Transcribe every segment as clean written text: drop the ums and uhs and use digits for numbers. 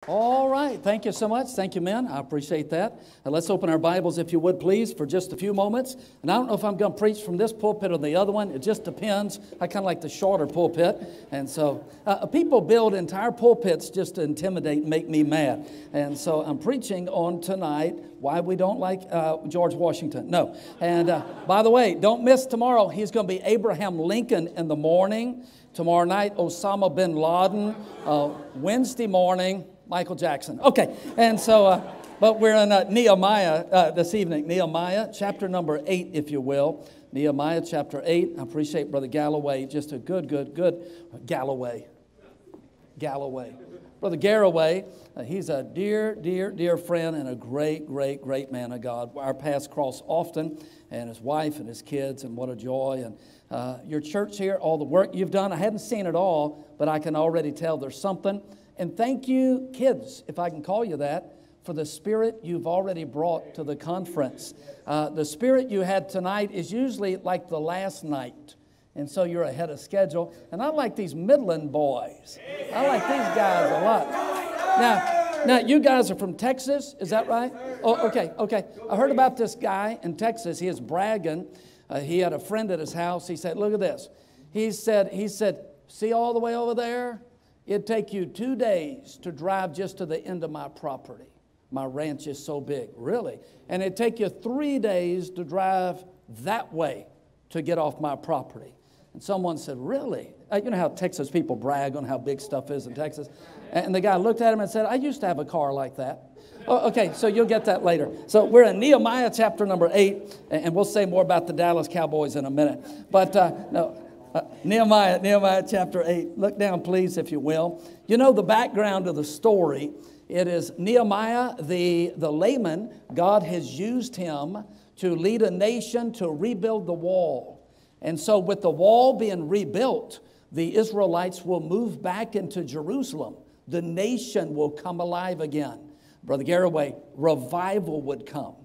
All right. Thank you so much. Thank you, men. I appreciate that. Let's open our Bibles, if you would, please, for just a few moments. And I don't know if I'm going to preach from this pulpit or the other one. It just depends. I kind of like the shorter pulpit. And so people build entire pulpits just to intimidate and make me mad. And so I'm preaching on tonight why we don't like George Washington. No. And by the way, don't miss tomorrow. He's going to be Abraham Lincoln in the morning. Tomorrow night, Osama bin Laden. Wednesday morning, Michael Jackson. Okay, and so, but we're in Nehemiah this evening. Nehemiah chapter number 8, if you will. Nehemiah chapter 8. I appreciate Brother Galloway. Just a good Galloway. Brother Garraway, he's a dear friend and a great man of God. Our paths cross often, and his wife and his kids, and what a joy. And your church here, all the work you've done, I hadn't seen it all, but I can already tell there's something. And thank you, kids, if I can call you that, for the spirit you've already brought to the conference. The spirit you had tonight is usually like the last night. And so you're ahead of schedule. And I like these Midland boys. I like these guys a lot. Now you guys are from Texas, is that right? Oh, okay. I heard about this guy in Texas. He is bragging. He had a friend at his house. He said, look at this. He said, see all the way over there? It'd take you 2 days to drive just to the end of my property. My ranch is so big. Really? And it'd take you 3 days to drive that way to get off my property. And someone said, really? You know how Texas people brag on how big stuff is in Texas? And the guy looked at him and said, I used to have a car like that. Oh, okay, so you'll get that later. So we're in Nehemiah chapter number 8, and we'll say more about the Dallas Cowboys in a minute. But Nehemiah chapter 8. Look down, please, if you will. You know the background of the story. It is Nehemiah, the layman. God has used him to lead a nation to rebuild the wall. And so with the wall being rebuilt, the Israelites will move back into Jerusalem. The nation will come alive again. Brother Garraway, revival would come.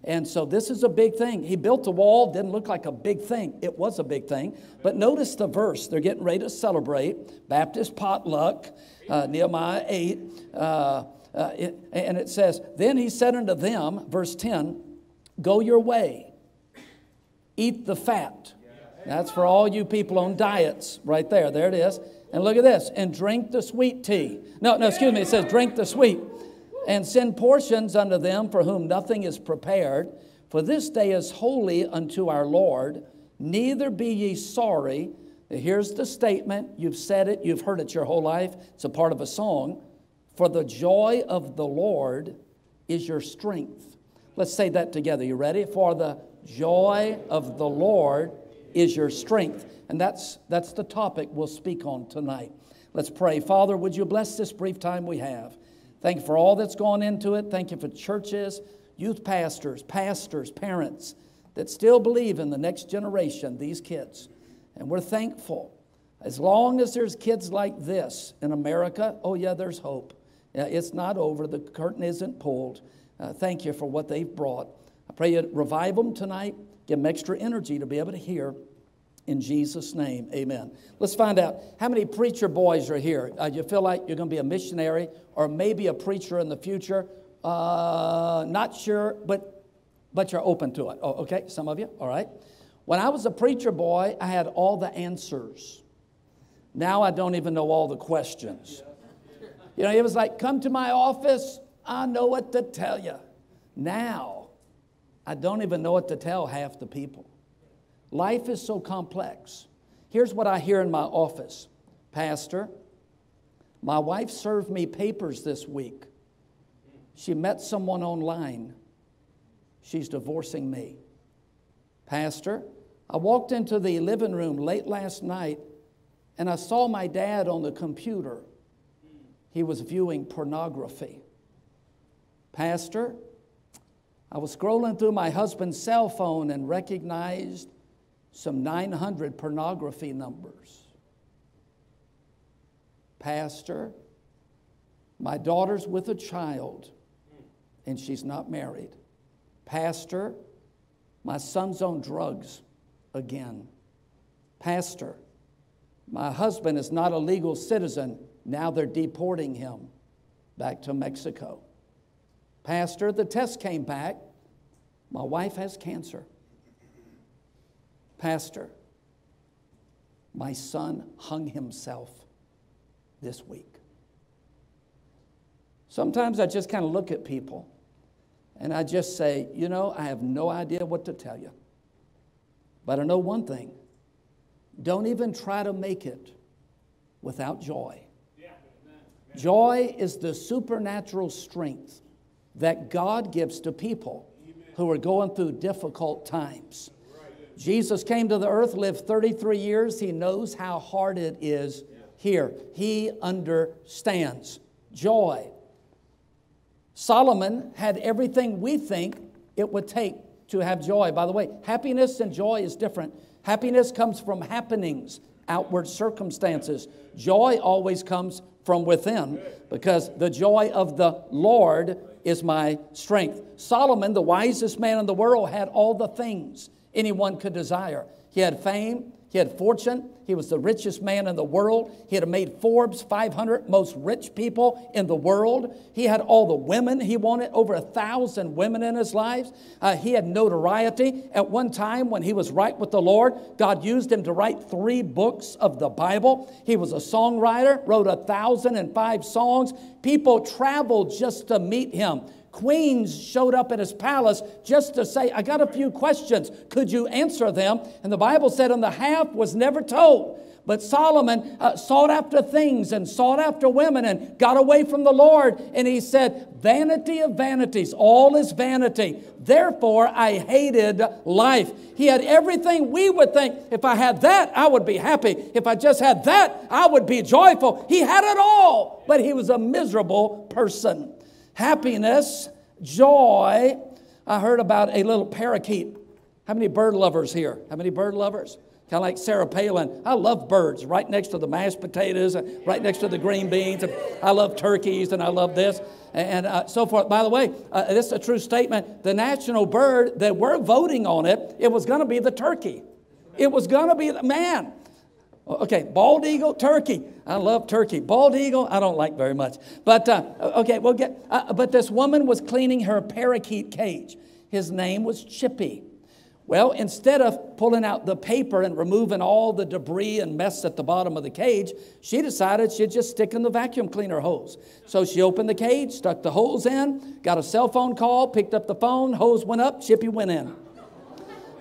And so this is a big thing. He built the wall, didn't look like a big thing. It was a big thing. But notice the verse. They're getting ready to celebrate. Baptist potluck, Nehemiah 8. And it says, then he said unto them, verse 10, go your way, eat the fat. That's for all you people on diets right there. There it is. And look at this. And drink the sweet tea. No, excuse me. It says drink the sweet. And send portions unto them for whom nothing is prepared. For this day is holy unto our Lord. Neither be ye sorry. Here's the statement. You've said it. You've heard it your whole life. It's a part of a song. For the joy of the Lord is your strength. Let's say that together. You ready? For the joy of the Lord is your strength. And that's the topic we'll speak on tonight. Let's pray. Father, would you bless this brief time we have? Thank you for all that's gone into it. Thank you for churches, youth pastors, parents that still believe in the next generation, these kids. And we're thankful. As long as there's kids like this in America, oh yeah, there's hope. It's not over. The curtain isn't pulled. Thank you for what they've brought. I pray you revive them tonight. Give them extra energy to be able to hear. In Jesus' name, amen. Let's find out how many preacher boys are here. You feel like you're going to be a missionary or maybe a preacher in the future? Not sure, but you're open to it. Oh, okay, some of you, all right. When I was a preacher boy, I had all the answers. Now I don't even know all the questions. You know, it was like, come to my office, I know what to tell you. Now, I don't even know what to tell half the people. Life is so complex. Here's what I hear in my office. Pastor, my wife served me papers this week. She met someone online. She's divorcing me. Pastor, I walked into the living room late last night and I saw my dad on the computer. He was viewing pornography. Pastor, I was scrolling through my husband's cell phone and recognized some 900 pornography numbers. Pastor, my daughter's with a child and she's not married. Pastor, my son's on drugs again. Pastor, my husband is not a legal citizen. Now they're deporting him. back to Mexico. Pastor, the test came back. My wife has cancer. Pastor, my son hung himself this week. Sometimes I just kind of look at people and I just say, you know, I have no idea what to tell you. But I know one thing. Don't even try to make it without joy. Joy is the supernatural strength that God gives to people who are going through difficult times. Jesus came to the earth, lived 33 years. He knows how hard it is here. He understands joy. Solomon had everything we think it would take to have joy. By the way, happiness and joy is different. Happiness comes from happenings, outward circumstances. Joy always comes from within, because the joy of the Lord is my strength. Solomon, the wisest man in the world, had all the things anyone could desire. He had fame, he had fortune, he was the richest man in the world. He had made Forbes 500 most rich people in the world. He had all the women he wanted, over 1,000 women in his life. He had notoriety. At one time when he was right with the Lord, God used him to write 3 books of the Bible. He was a songwriter, wrote 1,005 songs. People traveled just to meet him. Queens showed up at his palace just to say, I got a few questions. Could you answer them? And the Bible said, and the half was never told. But Solomon sought after things and sought after women and got away from the Lord. And he said, vanity of vanities, all is vanity. Therefore, I hated life. He had everything we would think, if I had that, I would be happy. If I just had that, I would be joyful. He had it all, but he was a miserable person. Happiness, joy. I heard about a little parakeet. How many bird lovers here? How many bird lovers? Kind of like Sarah Palin. I love birds, right next to the mashed potatoes, right next to the green beans. I love turkeys and I love this and so forth. By the way, this is a true statement. The national bird, that we're voting on it, it was going to be the turkey. It was going to be the man. Okay, bald eagle, turkey. I love turkey. Bald eagle, I don't like very much. But, okay, we'll get, but this woman was cleaning her parakeet cage. His name was Chippy. Well, instead of pulling out the paper and removing all the debris and mess at the bottom of the cage, she decided she'd just stick in the vacuum cleaner hose. So she opened the cage, stuck the hose in, got a cell phone call, picked up the phone, hose went up, Chippy went in.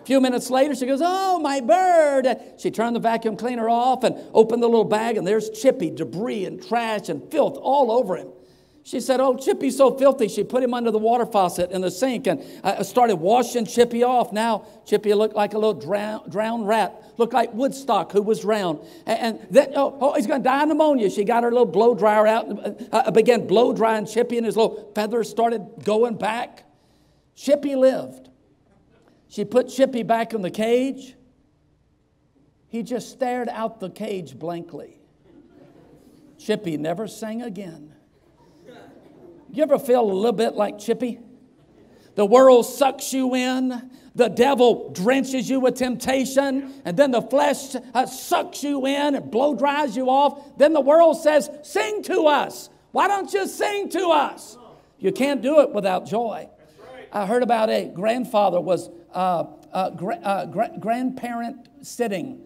A few minutes later, she goes, oh, my bird. She turned the vacuum cleaner off and opened the little bag, and there's Chippy, debris and trash and filth all over him. She said, oh, Chippy's so filthy. She put him under the water faucet in the sink and started washing Chippy off. Now, Chippy looked like a little drowned rat, looked like Woodstock who was drowned. And then, he's going to die of pneumonia. She got her little blow dryer out and began blow drying Chippy, and his little feathers started going back. Chippy lived. She put Chippy back in the cage. He just stared out the cage blankly. Chippy never sang again. You ever feel a little bit like Chippy? The world sucks you in. The devil drenches you with temptation. And then the flesh sucks you in and blow dries you off. Then the world says, sing to us. Why don't you sing to us? You can't do it without joy. I heard about a grandfather was grandparent sitting.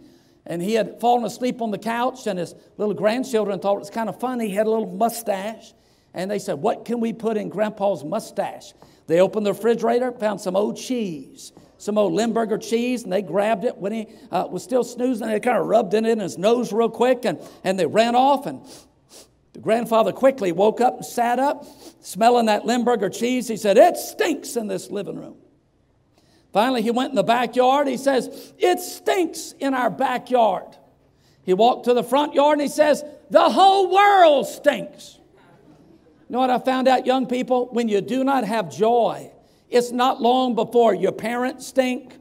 And he had fallen asleep on the couch, and his little grandchildren thought it was kind of funny. He had a little mustache. And they said, what can we put in Grandpa's mustache? They opened the refrigerator, found some old cheese, some old Limburger cheese, and they grabbed it when he was still snoozing. They kind of rubbed it in his nose real quick, and they ran off. And the grandfather quickly woke up and sat up, smelling that Limburger cheese. He said, it stinks in this living room. Finally, he went in the backyard. He says, it stinks in our backyard. He walked to the front yard and he says, the whole world stinks. You know what I found out, young people? When you do not have joy, it's not long before your parents stink,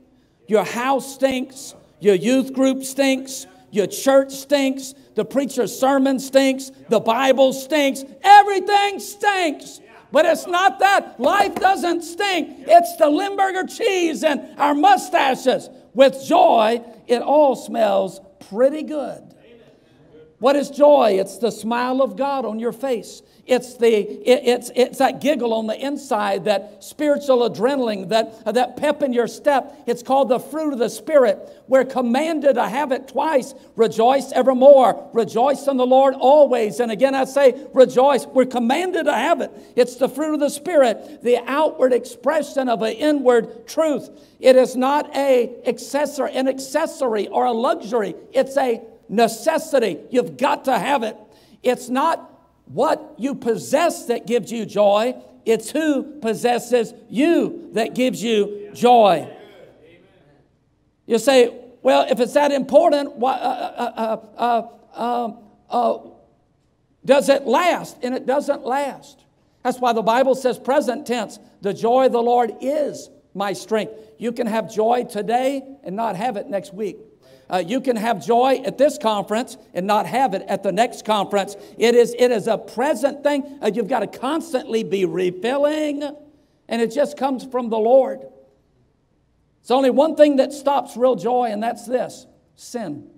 your house stinks, your youth group stinks, your church stinks, the preacher's sermon stinks, the Bible stinks, everything stinks. But it's not that. Life doesn't stink. It's the Limburger cheese and our mustaches. With joy, it all smells pretty good. What is joy? It's the smile of God on your face. It's that giggle on the inside, that spiritual adrenaline, that pep in your step. It's called the fruit of the Spirit. We're commanded to have it twice. Rejoice evermore. Rejoice in the Lord always. And again, I say rejoice. We're commanded to have it. It's the fruit of the Spirit, the outward expression of an inward truth. It is not an accessory or a luxury. It's a necessity. You've got to have it. It's not what you possess that gives you joy. It's who possesses you that gives you joy. You say, well, if it's that important, does it last? And it doesn't last. That's why the Bible says present tense, the joy of the Lord is my strength. You can have joy today and not have it next week. You can have joy at this conference and not have it at the next conference. It is a present thing. You've got to constantly be refilling, and it just comes from the Lord. It's only one thing that stops real joy, and that's this: sin.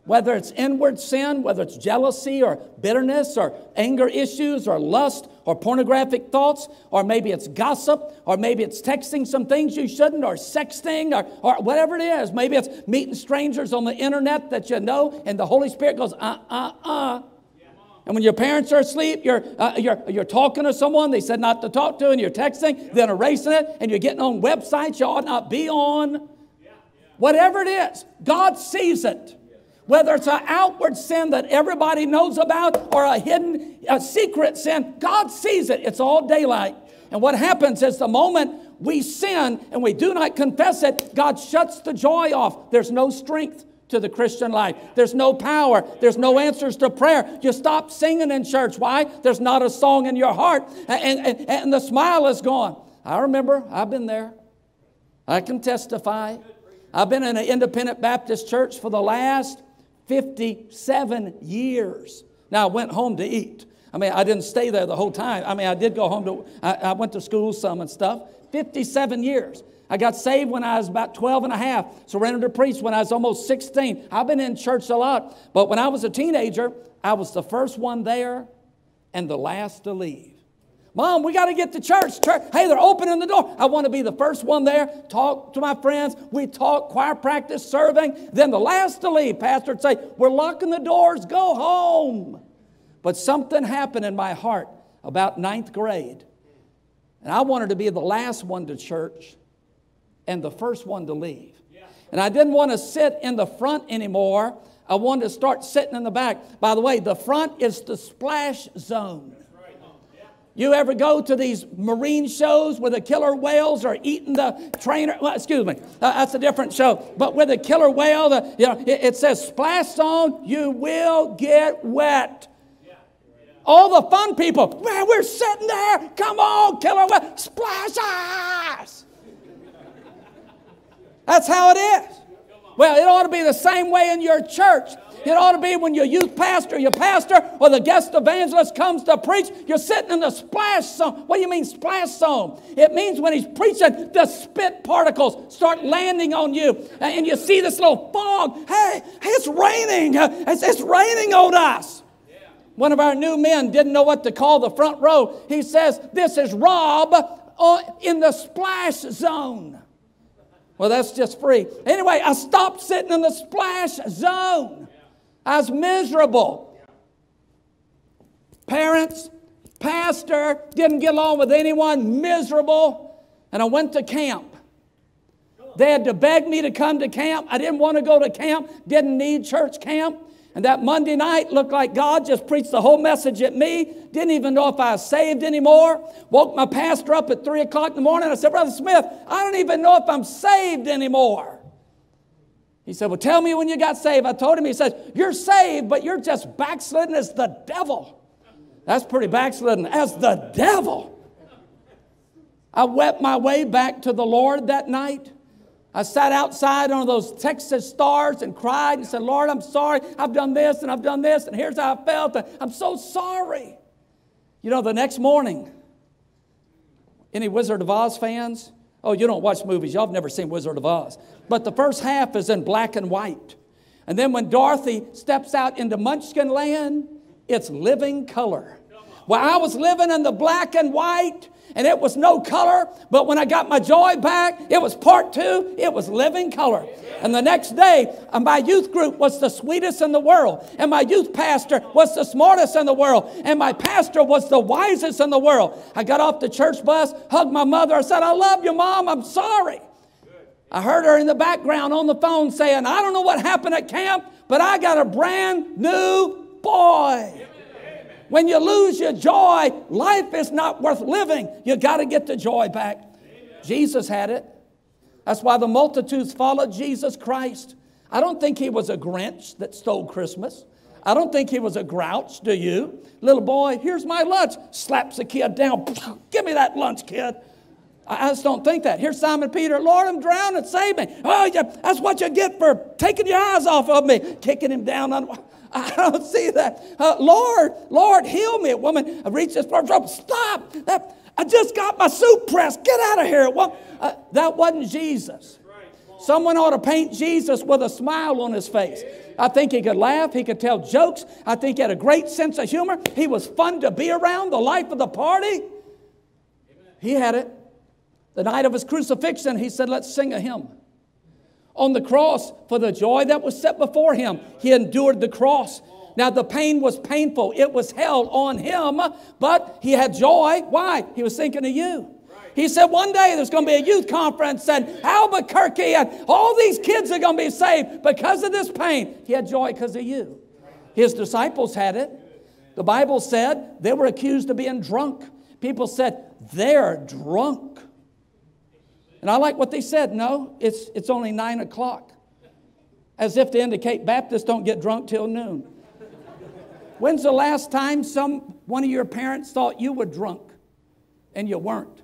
Whether it's inward sin, whether it's jealousy or bitterness or anger issues or lust or pornographic thoughts, or maybe it's gossip, or maybe it's texting some things you shouldn't, or sexting, or whatever it is. Maybe it's meeting strangers on the internet that you know, and the Holy Spirit goes, And when your parents are asleep, you're talking to someone they said not to talk to, and you're texting, then erasing it, and you're getting on websites you ought not be on. Whatever it is, God sees it. Whether it's an outward sin that everybody knows about or a secret sin, God sees it. It's all daylight. And what happens is the moment we sin and we do not confess it, God shuts the joy off. There's no strength to the Christian life. There's no power. There's no answers to prayer. You stop singing in church. Why? There's not a song in your heart. And the smile is gone. I remember. I've been there. I can testify. I've been in an independent Baptist church for the last 57 years. Now, I went home to eat. I mean, I didn't stay there the whole time. I mean, I did go home I went to school some and stuff. 57 years. I got saved when I was about 12 and a half. Surrendered to preach when I was almost 16. I've been in church a lot. But when I was a teenager, I was the first one there and the last to leave. Mom, we got to get to church. Hey, they're opening the door. I want to be the first one there. Talk to my friends. We talk, choir practice, serving. Then the last to leave, pastor would say, we're locking the doors. Go home. But something happened in my heart about 9th grade. And I wanted to be the last one to church and the first one to leave. And I didn't want to sit in the front anymore. I wanted to start sitting in the back. By the way, the front is the splash zone. You ever go to these marine shows where the killer whales are eating the trainer? Well, excuse me, that's a different show. But with the killer whale, it says splash zone, you will get wet. All the fun people, man, we're sitting there. Come on, killer whale, splash us. That's how it is. Well, it ought to be the same way in your church. It ought to be when your youth pastor, your pastor, or the guest evangelist comes to preach, you're sitting in the splash zone. What do you mean splash zone? It means when he's preaching, the spit particles start landing on you. And you see this little fog. Hey, it's raining. It's raining on us. One of our new men didn't know what to call the front row. He says, this is Rob in the splash zone. Well, that's just free. Anyway, I stopped sitting in the splash zone. I was miserable. Parents, pastor, didn't get along with anyone, miserable. And I went to camp. They had to beg me to come to camp. I didn't want to go to camp, didn't need church camp. And that Monday night looked like God just preached the whole message at me. Didn't even know if I was saved anymore. Woke my pastor up at 3 o'clock in the morning. I said, Brother Smith, I don't even know if I'm saved anymore. He said, well, tell me when you got saved. I told him, he says, you're saved, but you're just backslidden as the devil. That's pretty backslidden, as the devil. I wept my way back to the Lord that night. I sat outside on those Texas stars and cried and said, Lord, I'm sorry. I've done this and I've done this, and here's how I felt. I'm so sorry. You know, the next morning, any Wizard of Oz fans? Oh, you don't watch movies. Y'all have never seen Wizard of Oz. But the first half is in black and white. And then when Dorothy steps out into Munchkin land, it's living color. Well, I was living in the black and white, and it was no color. But when I got my joy back, it was part 2. It was living color. And the next day, my youth group was the sweetest in the world. And my youth pastor was the smartest in the world. And my pastor was the wisest in the world. I got off the church bus, hugged my mother. I said, I love you, Mom. I'm sorry. I heard her in the background on the phone saying, I don't know what happened at camp, but I got a brand new boy. When you lose your joy, life is not worth living. You got to get the joy back. Jesus had it. That's why the multitudes followed Jesus Christ. I don't think he was a Grinch that stole Christmas. I don't think he was a grouch, do you? Little boy, here's my lunch. Slaps the kid down. Give me that lunch, kid. I just don't think that. Here's Simon Peter. Lord, I'm drowning. Save me. Oh, yeah, that's what you get for taking your eyes off of me. Kicking him down. I don't see that. Lord, heal me. A woman reaches for a rope. Stop. I just got my suit pressed. Get out of here. Well, that wasn't Jesus. Someone ought to paint Jesus with a smile on his face. I think he could laugh. He could tell jokes. I think he had a great sense of humor. He was fun to be around, the life of the party. He had it. The night of his crucifixion, he said, let's sing a hymn. On the cross, for the joy that was set before him, he endured the cross. Now, the pain was painful. It was hell on him, but he had joy. Why? He was thinking of you. He said one day there's going to be a youth conference in Albuquerque, and all these kids are going to be saved because of this pain. He had joy because of you. His disciples had it. The Bible said they were accused of being drunk. People said, they're drunk. And I like what they said. No, it's only 9 o'clock. As if to indicate Baptists don't get drunk till noon. When's the last time one of your parents thought you were drunk and you weren't?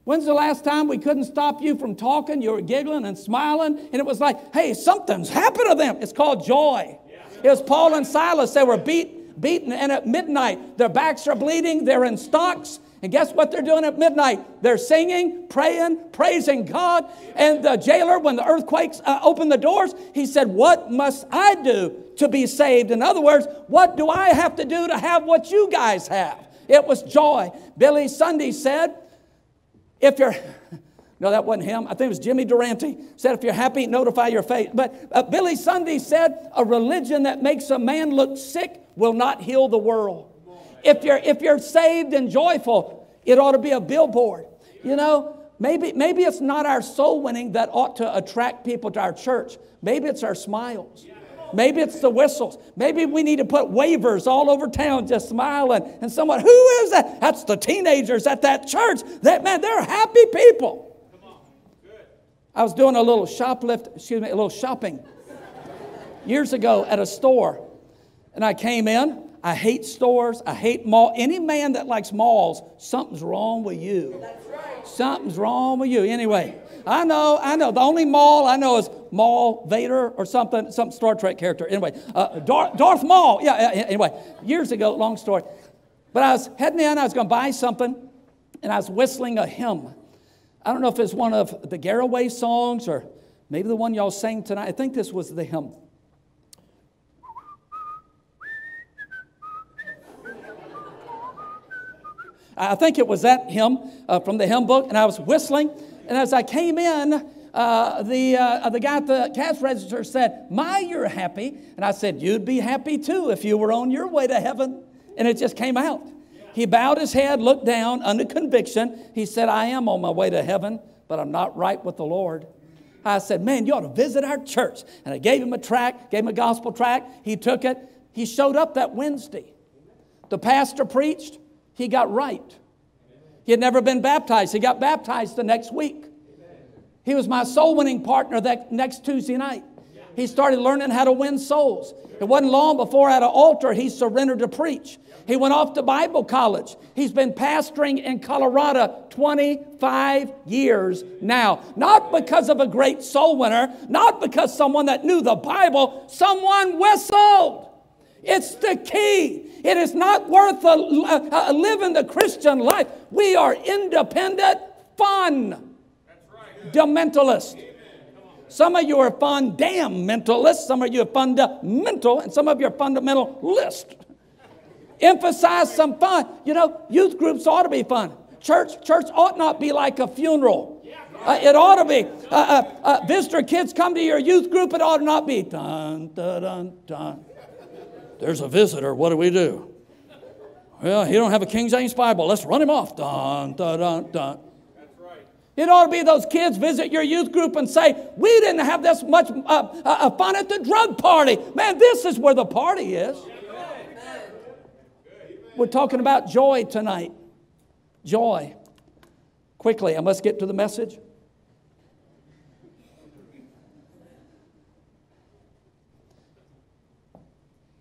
When's the last time we couldn't stop you from talking? You were giggling and smiling, and it was like, hey, something's happened to them. It's called joy. It was Paul and Silas. They were beaten, and at midnight, their backs are bleeding. They're in stocks. And guess what they're doing at midnight? They're singing, praying, praising God. And the jailer, when the earthquakes opened the doors, he said, what must I do to be saved? In other words, what do I have to do to have what you guys have? It was joy. Billy Sunday said, if you're... No, that wasn't him. I think it was Jimmy Durante. Said, if you're happy, notify your faith. But Billy Sunday said, a religion that makes a man look sick will not heal the world. If you're saved and joyful, it ought to be a billboard. You know, maybe it's not our soul winning that ought to attract people to our church. Maybe it's our smiles. Maybe it's the whistles. Maybe we need to put wavers all over town just smiling. And someone, who is that? That's the teenagers at that church. They're happy people. I was doing a little shopping years ago at a store. And I came in. I hate stores. I hate malls. Any man that likes malls, something's wrong with you. That's right. Something's wrong with you. Anyway, I know. The only mall I know is Maul Vader or something, some Star Trek character. Anyway, Darth Maul. Yeah, anyway, years ago, long story. But I was heading in. I was going to buy something, and I was whistling a hymn. I don't know if it's one of the Garraway songs or maybe the one y'all sang tonight. I think this was the hymn. I think it was that hymn from the hymn book, and I was whistling. And as I came in, the guy at the cash register said, "My, you're happy." And I said, "You'd be happy too if you were on your way to heaven." And it just came out. He bowed his head, looked down under conviction. He said, "I am on my way to heaven, but I'm not right with the Lord." I said, "Man, you ought to visit our church." And I gave him a tract, gave him a gospel tract. He took it. He showed up that Wednesday. The pastor preached. He got right. He had never been baptized. He got baptized the next week. He was my soul winning partner that next Tuesday night. He started learning how to win souls. It wasn't long before at an altar he surrendered to preach. He went off to Bible college. He's been pastoring in Colorado 25 years now. Not because of a great soul winner, not because someone that knew the Bible, someone whistled. It's the key. It is not worth living the Christian life. We are independent, fun, fundamentalist. Some of you are fundamentalists, some of you are fundamental, and some of you are fundamentalist. Emphasize some fun. You know, youth groups ought to be fun. Church ought not be like a funeral. It ought to be. Visitor kids come to your youth group, it ought to not be. Dun, dun, dun, dun. There's a visitor, what do we do? Well, he don't have a King James Bible. Let's run him off. Dun, dun, dun, dun. It ought to be those kids visit your youth group and say, we didn't have this much fun at the drug party. Man, this is where the party is. We're talking about joy tonight. Joy. Quickly, I must get to the message.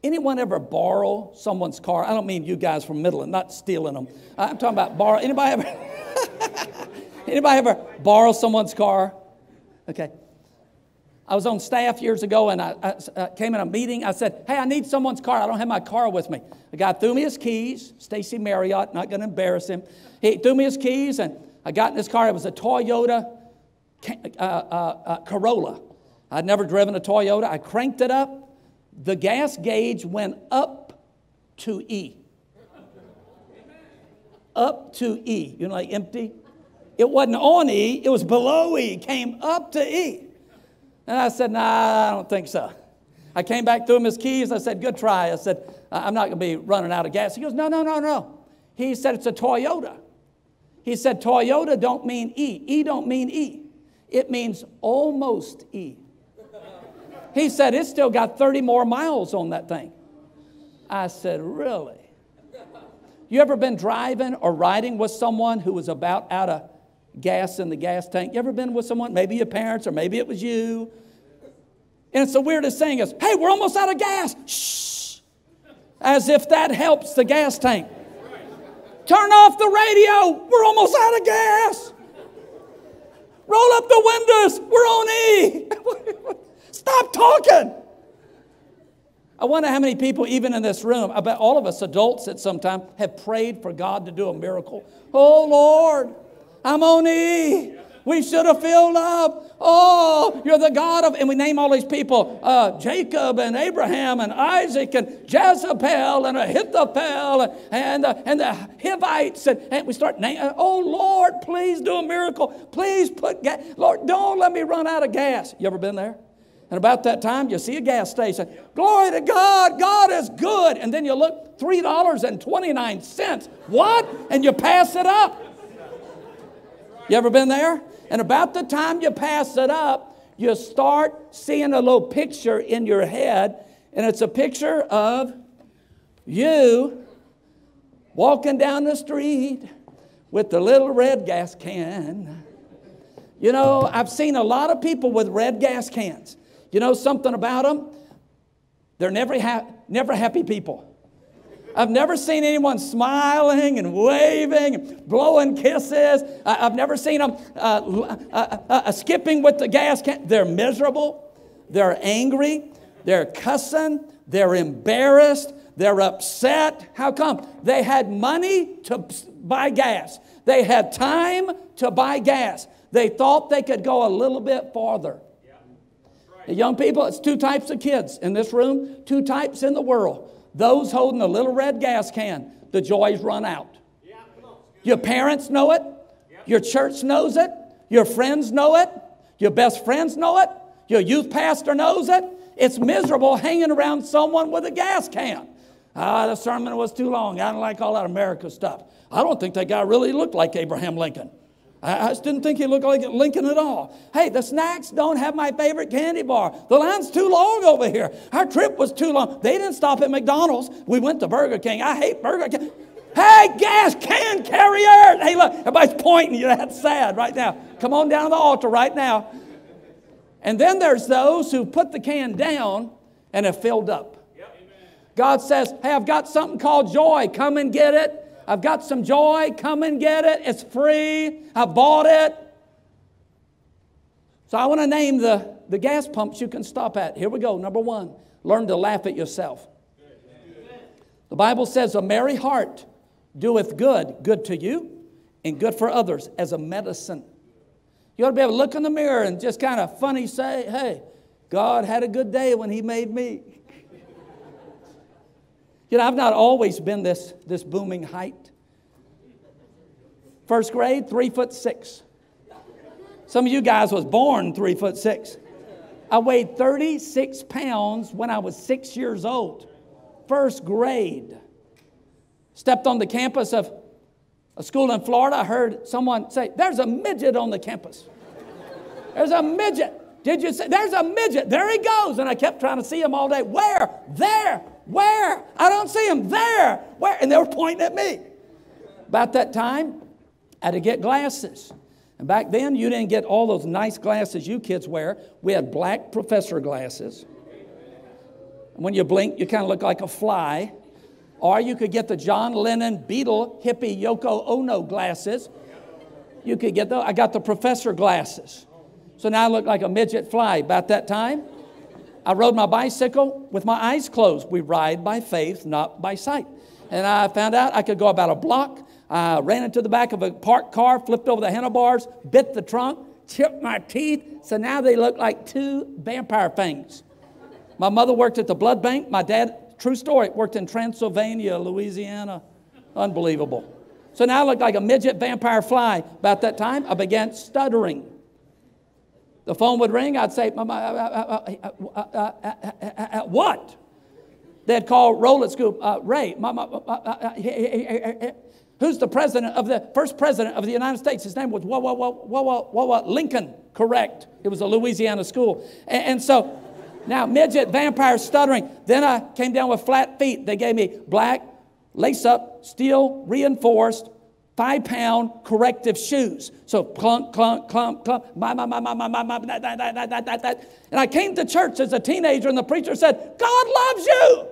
Anyone ever borrow someone's car? I don't mean you guys from Midland, not stealing them. I'm talking about borrow. Anybody ever borrow someone's car? Okay. I was on staff years ago, and I came in a meeting. I said, hey, I need someone's car. I don't have my car with me. The guy threw me his keys. Stacy Marriott, not going to embarrass him. He threw me his keys, and I got in his car. It was a Toyota Corolla. I'd never driven a Toyota. I cranked it up. The gas gauge went up to E. Up to E. You know, like empty? It wasn't on E. It was below E. Came up to E. And I said, nah, I don't think so. I came back, threw him his keys. I said, good try. I said, I'm not going to be running out of gas. He goes, no. He said, it's a Toyota. He said, Toyota don't mean E. E don't mean E. It means almost E. He said, it's still got 30 more miles on that thing. I said, really? You ever been driving or riding with someone who was about out of gas in the gas tank? You ever been with someone? Maybe your parents or maybe it was you. And it's the weirdest thing is, hey, we're almost out of gas. Shh. As if that helps the gas tank. Turn off the radio. We're almost out of gas. Roll up the windows. We're on E. Stop talking. I wonder how many people, even in this room, I bet all of us adults at some time have prayed for God to do a miracle. Oh, Lord, I'm on E. We should have filled up. Oh, you're the God of, and we name all these people, Jacob and Abraham and Isaac and Jezebel and Ahithophel and the Hivites. And we start naming, oh, Lord, please do a miracle. Please put gas. Lord, don't let me run out of gas. You ever been there? And about that time, you see a gas station. Glory to God. God is good. And then you look, $3.29. What? And you pass it up. You ever been there? And about the time you pass it up, you start seeing a little picture in your head. And it's a picture of you walking down the street with the little red gas can. You know, I've seen a lot of people with red gas cans. You know something about them? They're never happy people. I've never seen anyone smiling and waving and blowing kisses. I've never seen them skipping with the gas can. They're miserable. They're angry. They're cussing. They're embarrassed. They're upset. How come? They had money to buy gas. They had time to buy gas. They thought they could go a little bit farther. The young people, it's two types of kids in this room, two types in the world. Those holding a little red gas can, the joys run out. Your parents know it. Your church knows it. Your friends know it. Your best friends know it. Your youth pastor knows it. It's miserable hanging around someone with a gas can. The sermon was too long. I don't like all that America stuff. I don't think that guy really looked like Abraham Lincoln. I just didn't think he looked like Lincoln at all. Hey, the snacks don't have my favorite candy bar. The line's too long over here. Our trip was too long. They didn't stop at McDonald's. We went to Burger King. I hate Burger King. Hey, gas can carrier. Hey, look, everybody's pointing. You're that sad right now. Come on down to the altar right now. And then there's those who put the can down and have filled up. God says, hey, I've got something called joy. Come and get it. I've got some joy. Come and get it. It's free. I bought it. So I want to name the gas pumps you can stop at. Here we go. Number one, learn to laugh at yourself. The Bible says, a merry heart doeth good to you and good for others as a medicine. You ought to be able to look in the mirror and just kind of funny say, hey, God had a good day when he made me. You know, I've not always been this booming height. First grade, 3'6". Some of you guys was born 3'6". I weighed 36 pounds when I was 6 years old. First grade. Stepped on the campus of a school in Florida. I heard someone say, there's a midget on the campus. There's a midget. Did you say, there's a midget. There he goes. And I kept trying to see him all day. Where? There. Where? I don't see him. There. Where? And they were pointing at me. About that time, I had to get glasses. And back then, you didn't get all those nice glasses you kids wear. We had black professor glasses. When you blink, you kind of look like a fly. Or you could get the John Lennon, Beatle, hippie, Yoko Ono glasses. You could get those. I got the professor glasses. So now I look like a midget fly. About that time, I rode my bicycle with my eyes closed. We ride by faith, not by sight. And I found out I could go about a block. I ran into the back of a parked car, flipped over the handlebars, bit the trunk, chipped my teeth. So now they look like two vampire fangs. My mother worked at the blood bank. My dad, true story, worked in Transylvania, Louisiana. Unbelievable. So now I look like a midget vampire fly. About that time, I began stuttering. The phone would ring. I'd say, what? They'd call roll at school. Ray, who's the first president of the United States? His name was Lincoln. Correct. It was a Louisiana school. And so now midget, vampire, stuttering. Then I came down with flat feet. They gave me black, lace-up, steel, reinforced, 5-pound corrective shoes. So clunk, clunk, clunk, clunk. And I came to church as a teenager, and the preacher said, God loves you.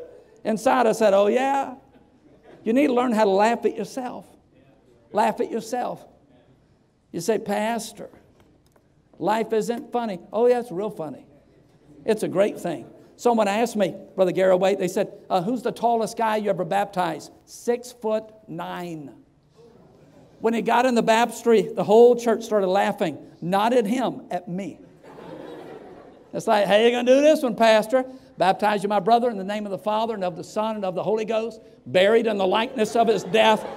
Inside I said, oh yeah? You need to learn how to laugh at yourself. Laugh at yourself. You say, Pastor, life isn't funny. Oh yeah, it's real funny. It's a great thing. Someone asked me, Brother Garraway, they said, who's the tallest guy you ever baptized? 6'9". When he got in the baptistry, the whole church started laughing. Not at him, at me. It's like, how you going to do this one, Pastor? Baptize you, my brother, in the name of the Father and of the Son and of the Holy Ghost, buried in the likeness of his death,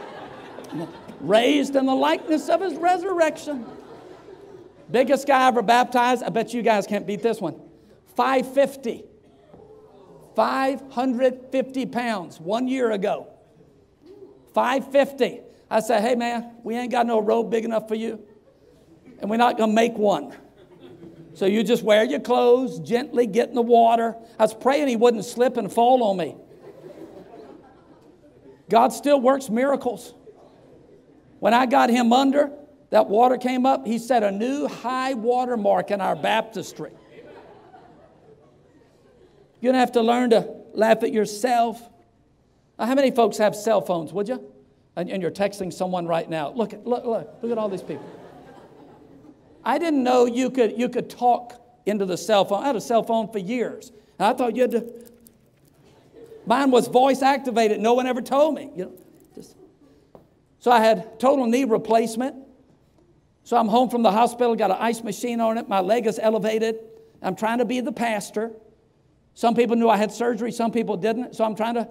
raised in the likeness of his resurrection. Biggest guy I ever baptized, I bet you guys can't beat this one. 550. 550 pounds 1 year ago. 550. I said, hey man, we ain't got no robe big enough for you. And we're not going to make one. So you just wear your clothes, gently get in the water. I was praying he wouldn't slip and fall on me. God still works miracles. When I got him under, that water came up. He set a new high water mark in our baptistry. You're going to have to learn to laugh at yourself. Now, how many folks have cell phones, would you? And you're texting someone right now. Look at all these people. I didn't know you could talk into the cell phone. I had a cell phone for years. And I thought you had to. Mine was voice activated. No one ever told me. So I had total knee replacement. So I'm home from the hospital, got an ice machine on it. My leg is elevated. I'm trying to be the pastor. Some people knew I had surgery. Some people didn't. So I'm trying to,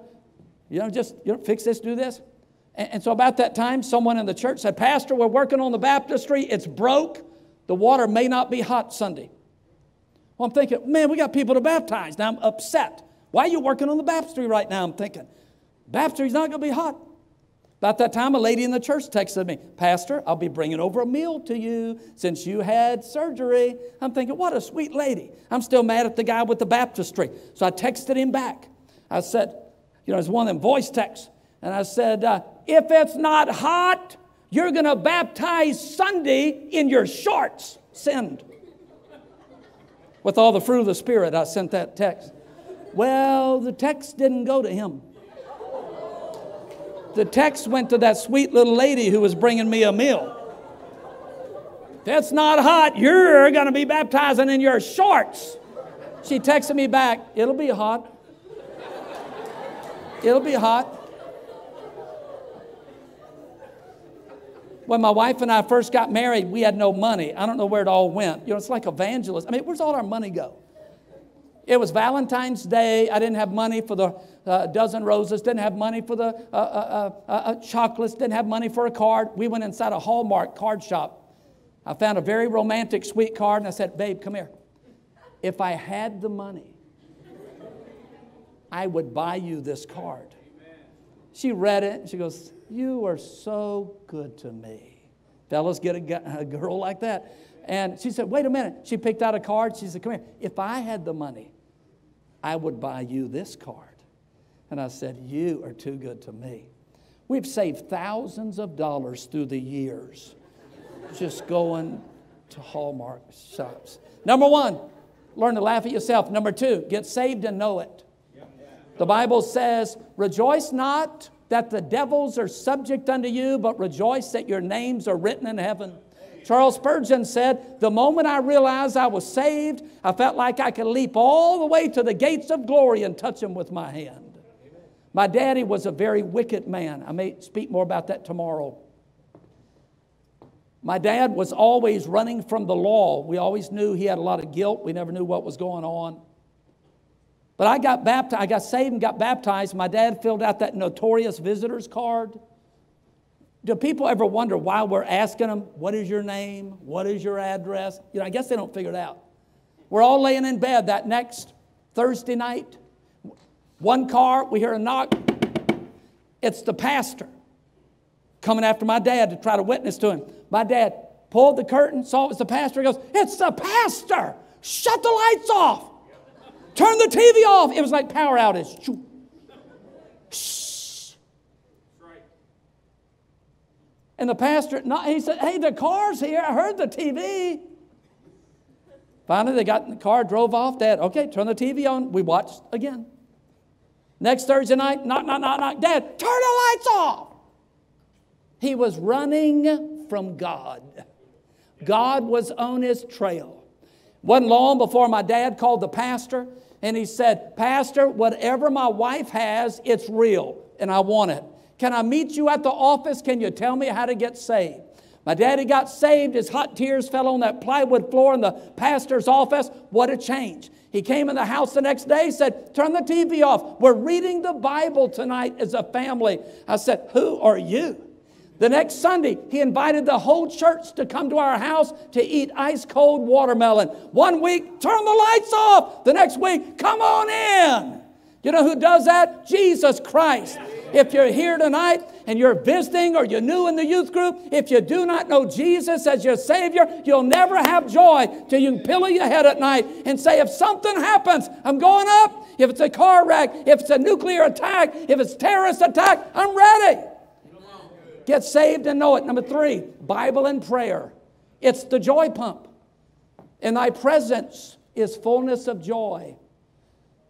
fix this, do this. And so about that time, someone in the church said, Pastor, we're working on the baptistry. It's broke. The water may not be hot Sunday. Well, I'm thinking, man, we got people to baptize. Now I'm upset. Why are you working on the baptistry right now? I'm thinking, baptistry's not going to be hot. About that time, a lady in the church texted me, Pastor, I'll be bringing over a meal to you since you had surgery. I'm thinking, what a sweet lady. I'm still mad at the guy with the baptistry. So I texted him back. I said, it's one of them voice texts. And I said, if it's not hot, you're going to baptize Sunday in your shorts. Send. With all the fruit of the Spirit, I sent that text. Well, the text didn't go to him. The text went to that sweet little lady who was bringing me a meal. If it's not hot, you're going to be baptizing in your shorts. She texted me back, it'll be hot. It'll be hot. When my wife and I first got married, we had no money. I don't know where it all went. You know, it's like evangelists. I mean, where's all our money go? It was Valentine's Day. I didn't have money for the dozen roses. Didn't have money for the chocolates. Didn't have money for a card. We went inside a Hallmark card shop. I found a very romantic, sweet card, and I said, babe, come here. If I had the money, I would buy you this card. She read it, and she goes, you are so good to me. Fellas, get a girl like that. And she said, wait a minute. She picked out a card. She said, come here. If I had the money, I would buy you this card. And I said, you are too good to me. We've saved thousands of dollars through the years just going to Hallmark shops. Number one, learn to laugh at yourself. Number two, get saved and know it. The Bible says, rejoice not that the devils are subject unto you, but rejoice that your names are written in heaven. Charles Spurgeon said, the moment I realized I was saved, I felt like I could leap all the way to the gates of glory and touch them with my hand. My daddy was a very wicked man. I may speak more about that tomorrow. My dad was always running from the law. We always knew he had a lot of guilt. We never knew what was going on. But I got baptized. I got saved and got baptized. My dad filled out that notorious visitor's card. Do people ever wonder why we're asking them, what is your name? What is your address? You know, I guess they don't figure it out. We're all laying in bed that next Thursday night. One car, we hear a knock. It's the pastor coming after my dad to try to witness to him. My dad pulled the curtain, saw it was the pastor. He goes, it's the pastor. Shut the lights off. Turn the TV off. It was like power outage. Shh. And the pastor, he said, hey, the car's here. I heard the TV. Finally, they got in the car, drove off. Dad, okay, turn the TV on. We watched again. Next Thursday night, knock, knock, knock, knock. Dad, turn the lights off. He was running from God. God was on his trail. Wasn't long before my dad called the pastor, and he said, Pastor, whatever my wife has, it's real, and I want it. Can I meet you at the office? Can you tell me how to get saved? My daddy got saved. His hot tears fell on that plywood floor in the pastor's office. What a change. He came in the house the next day, said, turn the TV off. We're reading the Bible tonight as a family. I said, who are you? The next Sunday, he invited the whole church to come to our house to eat ice-cold watermelon. 1 week, turn the lights off. The next week, come on in. You know who does that? Jesus Christ. If you're here tonight and you're visiting or you're new in the youth group, if you do not know Jesus as your Savior, you'll never have joy till you can pillow your head at night and say, if something happens, I'm going up. If it's a car wreck, if it's a nuclear attack, if it's a terrorist attack, I'm ready. Get saved and know it. Number three, Bible and prayer. It's the joy pump. In thy presence is fullness of joy.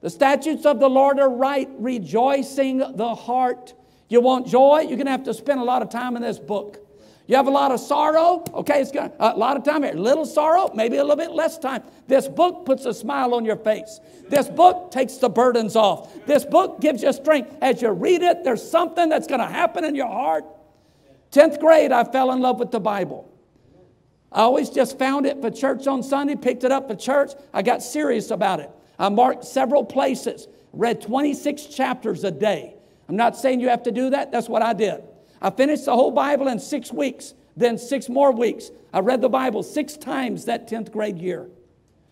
The statutes of the Lord are right, rejoicing the heart. You want joy? You're going to have to spend a lot of time in this book. You have a lot of sorrow? Okay, it's got a lot of time here. Little sorrow, maybe a little bit less time. This book puts a smile on your face. This book takes the burdens off. This book gives you strength. As you read it, there's something that's going to happen in your heart. 10th grade, I fell in love with the Bible. I always just found it for church on Sunday, picked it up for church. I got serious about it. I marked several places, read 26 chapters a day. I'm not saying you have to do that. That's what I did. I finished the whole Bible in 6 weeks, then 6 more weeks. I read the Bible 6 times that 10th grade year.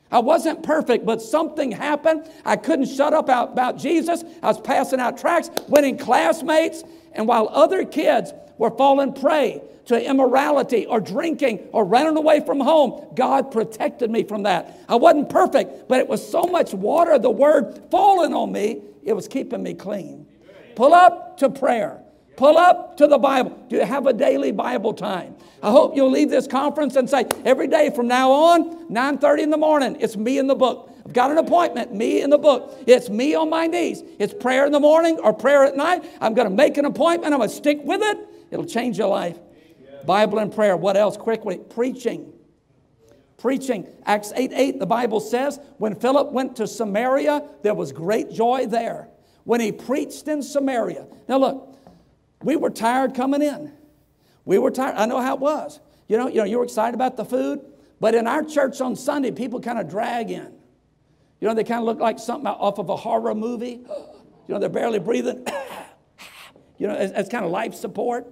I wasn't perfect, but something happened. I couldn't shut up about Jesus. I was passing out tracts, winning classmates, and while other kids were falling prey to immorality or drinking or running away from home, God protected me from that. I wasn't perfect, but it was so much water, the word falling on me, it was keeping me clean. Pull up to prayer. Pull up to the Bible. Do you have a daily Bible time? I hope you'll leave this conference and say, every day from now on, 9:30 in the morning, it's me in the book. I've got an appointment, me in the book. It's me on my knees. It's prayer in the morning or prayer at night. I'm going to make an appointment. I'm going to stick with it. It'll change your life. Bible and prayer. What else? Quickly. Preaching. Preaching. Acts 8:8, the Bible says, when Philip went to Samaria, there was great joy there. When he preached in Samaria. Now look, we were tired coming in. We were tired. I know how it was. You know, you were excited about the food, but in our church on Sunday, people kind of drag in. You know, they kind of look like something off of a horror movie. You know, they're barely breathing. You know, as kind of life support.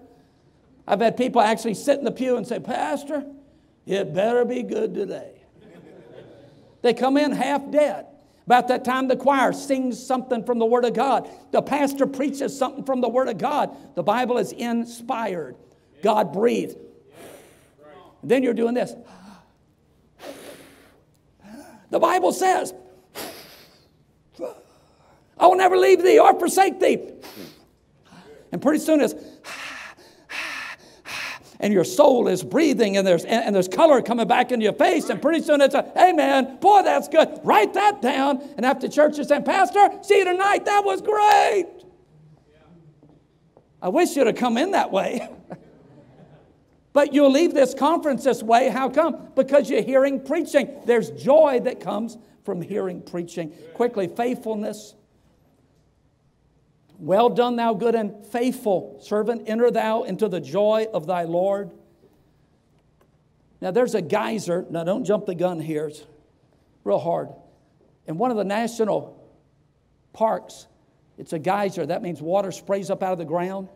I've had people actually sit in the pew and say, Pastor, it better be good today. They come in half dead. About that time, the choir sings something from the Word of God. The pastor preaches something from the Word of God. The Bible is inspired. God breathed. And then you're doing this. The Bible says, I will never leave thee or forsake thee. And pretty soon it's, and your soul is breathing, and there's color coming back into your face, and pretty soon it's amen, boy, that's good. Write that down. And after church, you're saying, Pastor, see you tonight. That was great. I wish you'd have come in that way. But you'll leave this conference this way. How come? Because you're hearing preaching. There's joy that comes from hearing preaching. Quickly, faithfulness. Well done, thou good and faithful servant. Enter thou into the joy of thy Lord. Now, there's a geyser. Now, don't jump the gun here. It's real hard. In one of the national parks, it's a geyser. That means water sprays up out of the ground.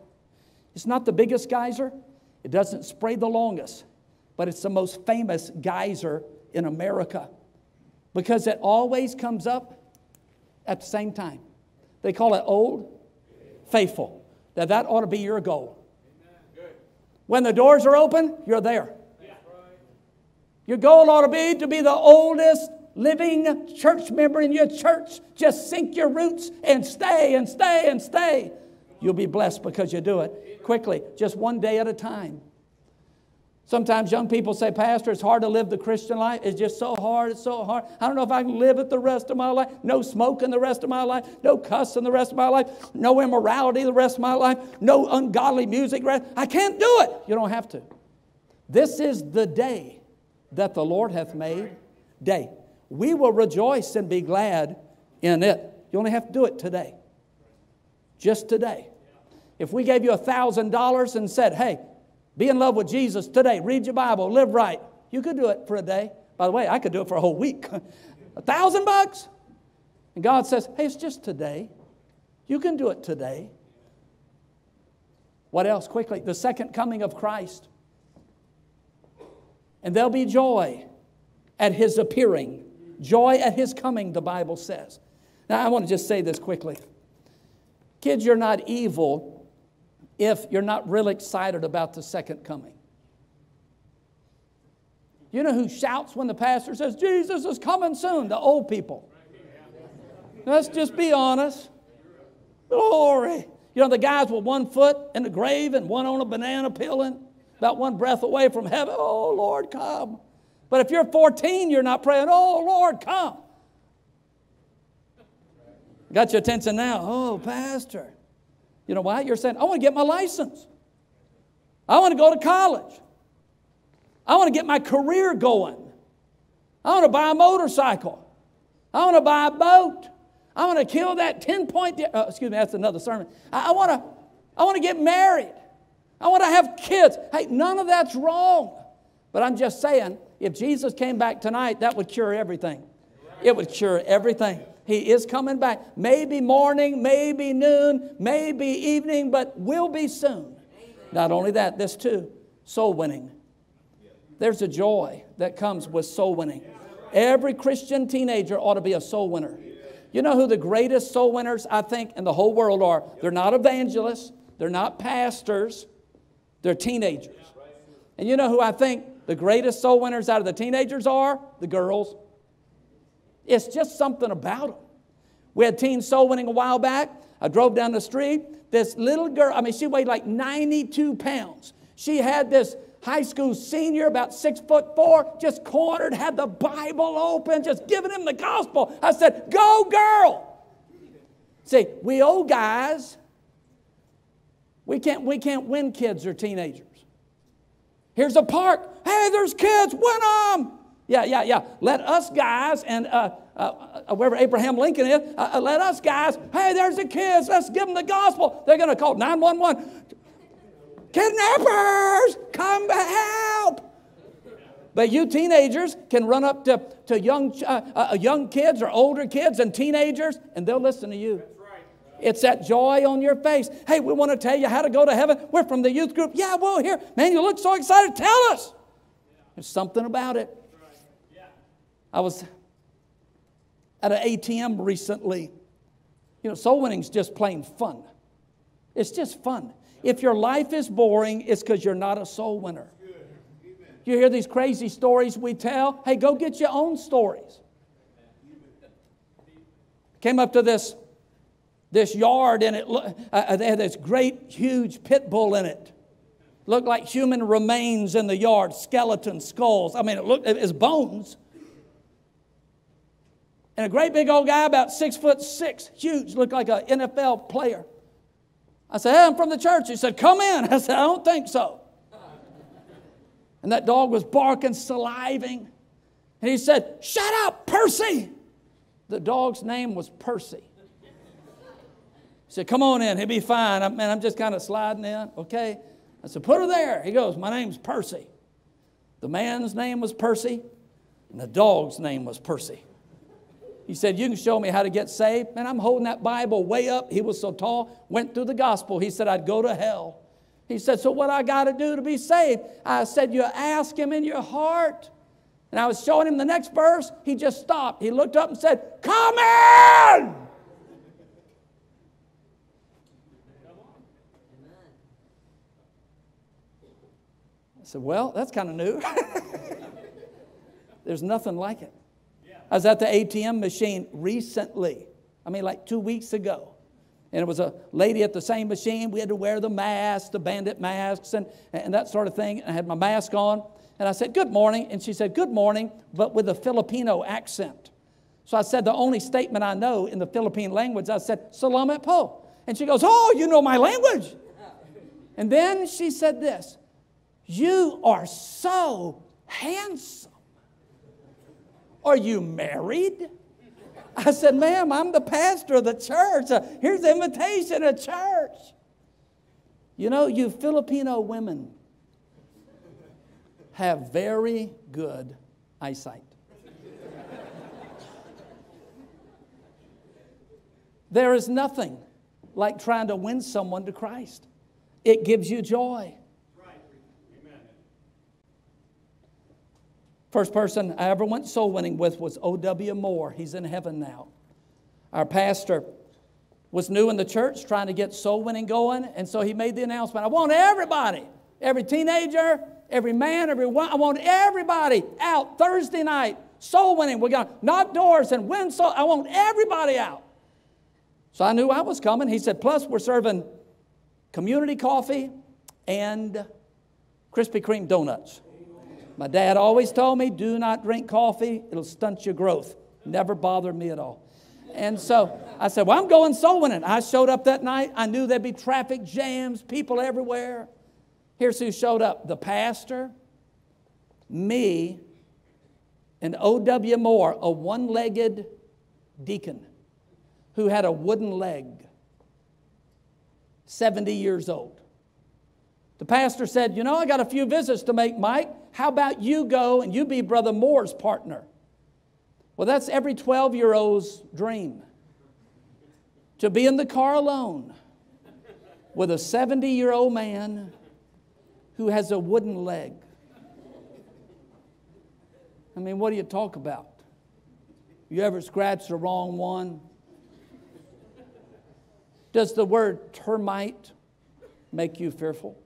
It's not the biggest geyser. It doesn't spray the longest. But it's the most famous geyser in America because it always comes up at the same time. They call it Old Faithful. Now that ought to be your goal. When the doors are open, you're there. Your goal ought to be the oldest living church member in your church. Just sink your roots and stay and stay and stay. You'll be blessed because you do it quickly, just one day at a time. Sometimes young people say, Pastor, it's hard to live the Christian life. It's just so hard. It's so hard. I don't know if I can live it the rest of my life. No smoking the rest of my life. No cussing the rest of my life. No immorality the rest of my life. No ungodly music. I can't do it. You don't have to. This is the day that the Lord hath made. Day. We will rejoice and be glad in it. You only have to do it today. Just today. If we gave you $1,000 and said, hey, be in love with Jesus today. Read your Bible. Live right. You could do it for a day. By the way, I could do it for a whole week. $1,000? And God says, hey, it's just today. You can do it today. What else? Quickly. The second coming of Christ. And there'll be joy at His appearing. Joy at His coming, the Bible says. Now, I want to just say this quickly. Kids, you're not evil if you're not really excited about the second coming. You know who shouts when the pastor says, Jesus is coming soon? The old people. Let's just be honest. Glory. You know, the guys with one foot in the grave and one on a banana peeling, about one breath away from heaven. Oh, Lord, come. But if you're 14, you're not praying, oh, Lord, come. Got your attention now. Oh, Pastor. You know why? You're saying, I want to get my license. I want to go to college. I want to get my career going. I want to buy a motorcycle. I want to buy a boat. I want to kill that 10-point... excuse me, that's another sermon. I want to get married. I want to have kids. Hey, none of that's wrong. But I'm just saying, if Jesus came back tonight, that would cure everything. It would cure everything. He is coming back. Maybe morning, maybe noon, maybe evening, but will be soon. Not only that, this too, soul winning. There's a joy that comes with soul winning. Every Christian teenager ought to be a soul winner. You know who the greatest soul winners, I think, in the whole world are? They're not evangelists. They're not pastors. They're teenagers. And you know who I think the greatest soul winners out of the teenagers are? The girls. It's just something about them. We had teen soul winning a while back. I drove down the street. This little girl, she weighed like 92 pounds. She had this high school senior, about 6'4", just cornered, had the Bible open, just giving him the gospel. I said, go girl. See, we old guys, we can't win kids or teenagers. Here's a park. Hey, there's kids. Win them. Yeah. Let us guys and wherever Abraham Lincoln is, let us guys, hey, there's the kids. Let's give them the gospel. They're going to call 911. kidnappers, come help. But you teenagers can run up to young kids or older kids and teenagers, and they'll listen to you. It's that joy on your face. Hey, we want to tell you how to go to heaven. We're from the youth group. Yeah, well, here. Man, you look so excited. Tell us. There's something about it. I was at an ATM recently. You know, soul winning's just plain fun. It's just fun. If your life is boring, it's because you're not a soul winner. You hear these crazy stories we tell? Hey, go get your own stories. Came up to this yard, and they had this great, huge pit bull in it. Looked like human remains in the yard, skeletons, skulls. I mean, it was bones. And a great big old guy, about 6'6", huge, looked like an NFL player. I said, hey, I'm from the church. He said, come in. I said, I don't think so. And that dog was barking, saliving. And he said, shut up, Percy. The dog's name was Percy. He said, come on in. He'll be fine. I'm just kind of sliding in. Okay. I said, put her there. He goes, my name's Percy. The man's name was Percy, and the dog's name was Percy. He said, you can show me how to get saved. Man, I'm holding that Bible way up. He was so tall, went through the gospel. He said, I'd go to hell. He said, so what I got to do to be saved? I said, you ask him in your heart. And I was showing him the next verse. He just stopped. He looked up and said, come in! I said, well, that's kind of new. There's nothing like it. I was at the ATM machine recently. I mean, like 2 weeks ago. And it was a lady at the same machine. We had to wear the masks, the bandit masks, and that sort of thing. I had my mask on. And I said, good morning. And she said, good morning, but with a Filipino accent. So I said the only statement I know in the Philippine language, I said, salamat po. And she goes, oh, you know my language. And then she said this, you are so handsome. Are you married? I said, ma'am, I'm the pastor of the church. Here's the invitation to church. You know, you Filipino women have very good eyesight. There is nothing like trying to win someone to Christ. It gives you joy. First person I ever went soul winning with was O.W. Moore. He's in heaven now. Our pastor was new in the church, trying to get soul winning going, and so he made the announcement, I want everybody, every teenager, every man, I want everybody out Thursday night, soul winning. We're going to knock doors and win soul. I want everybody out. So I knew I was coming. He said, plus we're serving community coffee and Krispy Kreme donuts. My dad always told me, do not drink coffee. It'll stunt your growth. Never bothered me at all. And so I said, well, I'm going soul winning. I showed up that night. I knew there'd be traffic jams, people everywhere. Here's who showed up. The pastor, me, and O.W. Moore, a one-legged deacon who had a wooden leg, 70 years old. The pastor said, you know, I got a few visits to make, Mike. How about you go and you be Brother Moore's partner? Well, that's every 12-year-old's dream. To be in the car alone with a 70-year-old man who has a wooden leg. I mean, what do you talk about? You ever scratch the wrong one? Does the word termite make you fearful?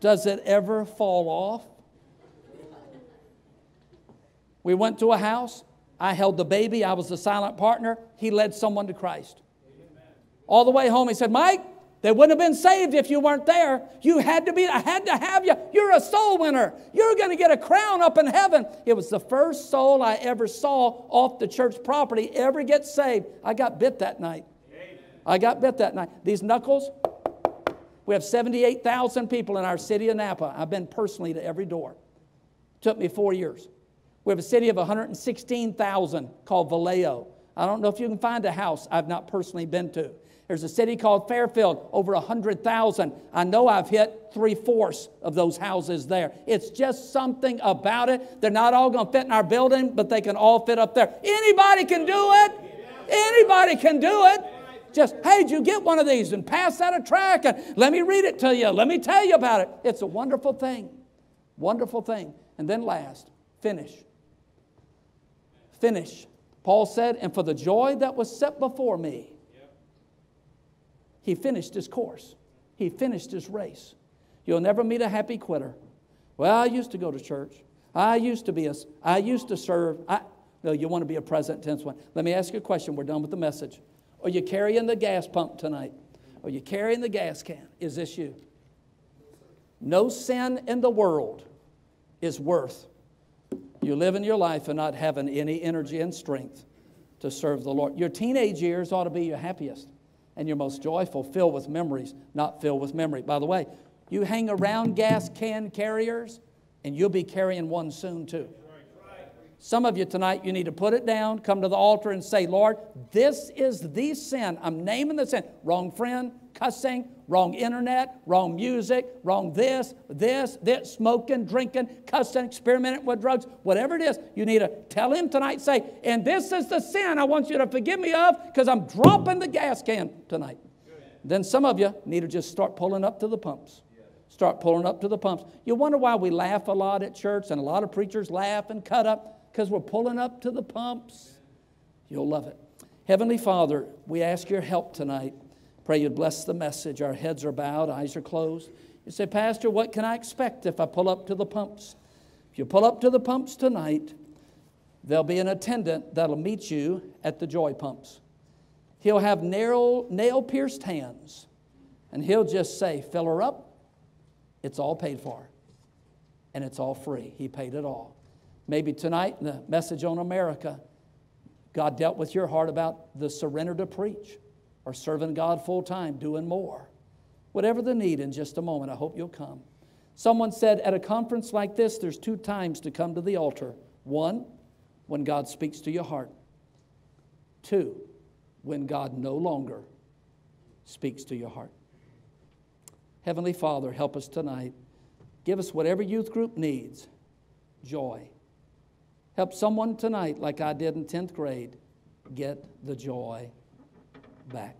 Does it ever fall off? We went to a house. I held the baby. I was the silent partner. He led someone to Christ. All the way home, he said, Mike, they wouldn't have been saved if you weren't there. I had to have you. You're a soul winner. You're going to get a crown up in heaven. It was the first soul I ever saw off the church property ever get saved. I got bit that night. These knuckles, we have 78,000 people in our city of Napa. I've been personally to every door. Took me 4 years. We have a city of 116,000 called Vallejo. I don't know if you can find a house I've not personally been to. There's a city called Fairfield, over 100,000. I know I've hit 3/4 of those houses there. It's just something about it. They're not all going to fit in our building, but they can all fit up there. Anybody can do it. Anybody can do it. Just, hey, did you get one of these? And pass out a tract and let me read it to you. Let me tell you about it. It's a wonderful thing. Wonderful thing. And then last, finish. Finish. Paul said, and for the joy that was set before me, he finished his course. He finished his race. You'll never meet a happy quitter. Well, I used to go to church. I used to serve. No, you want to be a present tense one. Let me ask you a question. We're done with the message. Are you carrying the gas pump tonight? Are you carrying the gas can? Is this you? No sin in the world is worth you living your life and not having any energy and strength to serve the Lord. Your teenage years ought to be your happiest and your most joyful, filled with memories, not filled with memory. By the way, you hang around gas can carriers, and you'll be carrying one soon too. Some of you tonight, you need to put it down, come to the altar and say, Lord, this is the sin. I'm naming the sin. Wrong friend, cussing, wrong internet, wrong music, wrong this, smoking, drinking, cussing, experimenting with drugs, whatever it is. You need to tell him tonight, say, and this is the sin I want you to forgive me of because I'm dropping the gas can tonight. Then some of you need to just start pulling up to the pumps. Start pulling up to the pumps. You wonder why we laugh a lot at church and a lot of preachers laugh and cut up? Because we're pulling up to the pumps. You'll love it. Heavenly Father, we ask your help tonight. Pray you'd bless the message. Our heads are bowed, eyes are closed. You say, Pastor, what can I expect if I pull up to the pumps? If you pull up to the pumps tonight, there'll be an attendant that'll meet you at the joy pumps. He'll have nail-pierced hands, and he'll just say, fill her up. It's all paid for, and it's all free. He paid it all. Maybe tonight in the message on America, God dealt with your heart about the surrender to preach or serving God full time, doing more. Whatever the need in just a moment, I hope you'll come. Someone said at a conference like this, there's 2 times to come to the altar. 1, when God speaks to your heart. 2, when God no longer speaks to your heart. Heavenly Father, help us tonight. Give us whatever youth group needs. Joy. Help someone tonight, like I did in 10th grade, get the joy back.